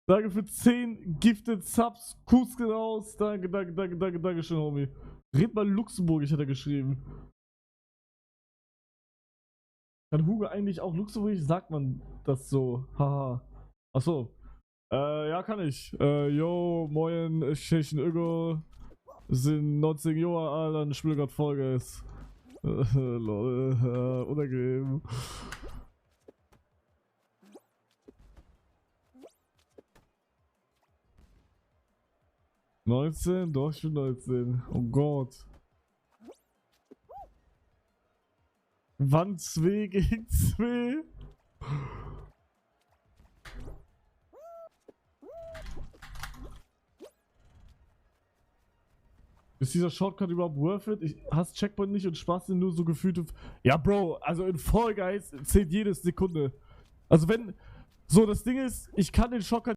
Danke für 10 Gifted Subs. Kuss geht raus. Danke, danke, danke, danke, danke schön, Homie. Red mal Luxemburgisch, hat er geschrieben. Kann Hugo eigentlich auch Luxemburgisch? Sagt man das so? Haha. Achso. Ja, kann ich. Yo, moin, Tschechen Ögo. Sind 19 Jahre alt, dann spiele gerade Folges. Lol, unangenehm. (19? Doch, ich bin 19. Oh Gott. Wann 2 gegen 2? Ist dieser Shortcut überhaupt worth it? Ich hasse Checkpoint nicht und Spaß sind nur so gefühlte. Ja, Bro, also in Fall Guys zählt jede Sekunde. Also wenn. So, das Ding ist, ich kann den Shortcut